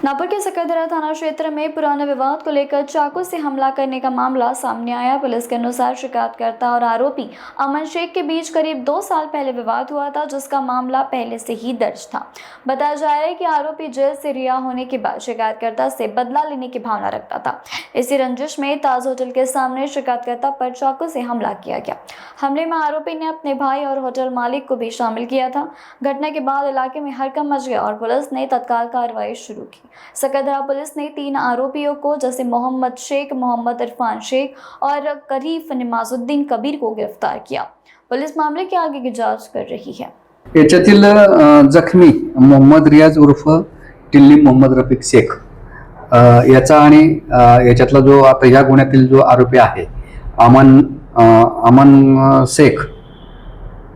नागपुर के सकरदरा थाना क्षेत्र में पुराने विवाद को लेकर चाकू से हमला करने का मामला सामने आया। पुलिस के अनुसार शिकायतकर्ता और आरोपी अमन शेख के बीच करीब 2 साल पहले विवाद हुआ था, जिसका मामला पहले से ही दर्ज था। बताया जा रहा है कि आरोपी जेल से रिहा होने के बाद शिकायतकर्ता से बदला लेने की भावना रखता था। इसी रंजिश में ताज होटल के सामने शिकायतकर्ता पर चाकू से हमला किया गया। हमले में आरोपी ने अपने भाई और होटल मालिक को भी शामिल किया था। घटना के बाद इलाके में हड़कंप मच गया और पुलिस ने तत्काल कार्रवाई शुरू की। सकरदरा पुलिस ने 3 आरोपियों को जैसे मोहम्मद शेख, मोहम्मद इरफान शेख और करीफ नमाजुद्दीन कबीर को गिरफ्तार किया। पुलिस मामले के आगे की जांच कर रही है। याच्यातील जखमी मोहम्मद रियाज उर्फ टिल्ली मोहम्मद रफिक शेख याचा आणि याच्यातला जो आता या गुन्ह्यातील जो आरोपी आहे अमन शेख,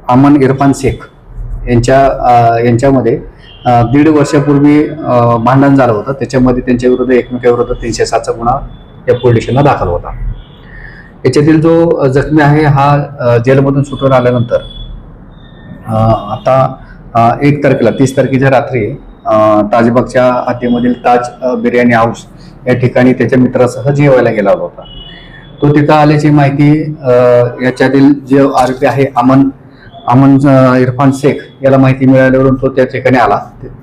अमन इरफान शेख यांच्यामध्ये 1.5 वर्षापूर्वी भांडण झालं होतं। त्याच्यामध्ये त्यांच्या विरुद्ध एकमेकाविरुद्ध 307 चा गुन्हा या पोलीस स्टेशनला दाखल होता। याच्यातील जो जखमी आहे हा जेलमधून सुटून आल्यानंतर आता 1 तारखेला 30 तारखेच्या रात्री ताजबागच्या हद्दीमधील ताज बिर्याणी हाऊस या ठिकाणी त्याच्या मित्रासह जेवायला गेला होता। तो तिथं आल्याची माहिती याच्यातील जे आरोपी आहे अमन इरफान शेख याला माहिती मिळाल्यावरून तो त्या ठिकाणी आला।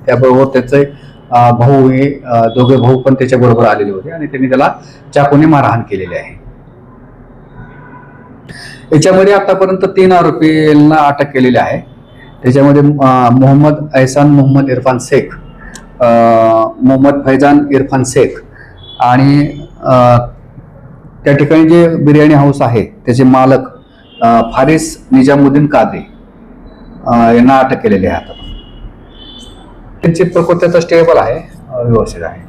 त्याबरोबर त्याचे भाऊ हे दोघे भाऊ पण त्याच्या बरोबर आलेले होते आणि त्यांनी त्याला चाकूने मारहाण केलेली आहे। याच्यामध्ये आतापर्यंत 3 आरोपींना अटक केलेली आहे। त्याच्यामध्ये मोहम्मद एहसान मोहम्मद इरफान शेख, मोहम्मद फैजान इरफान शेख आणि त्या ठिकाणी जे बिर्याणी हाऊस आहे त्याचे मालक फारिस निजामुद्दीन कादरी यांना अटक केलेली आहे। आता त्यांची प्रकृती स्टेबल आहे, व्यवस्थित आहे।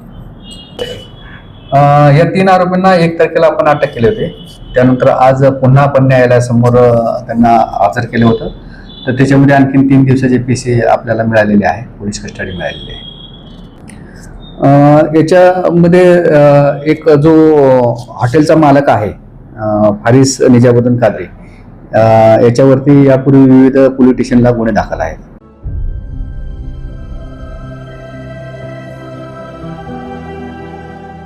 या 3 आरोपींना 1 तारखेला आपण अटक केली होती। त्यानंतर आज पुन्हा आपण न्यायालयासमोर त्यांना हजर केलं होतं। तर त्याच्यामध्ये आणखीन 3 दिवसाचे पीसी आपल्याला मिळालेले आहे, पोलीस कस्टडी मिळालेली आहे। याच्यामध्ये एक जो हॉटेलचा मालक आहे फारिस निजामुद्दीन कादरी याच्यावरती यापूर्वी विविध पोलीस स्टेशनला गुन्हे दाखल आहेत।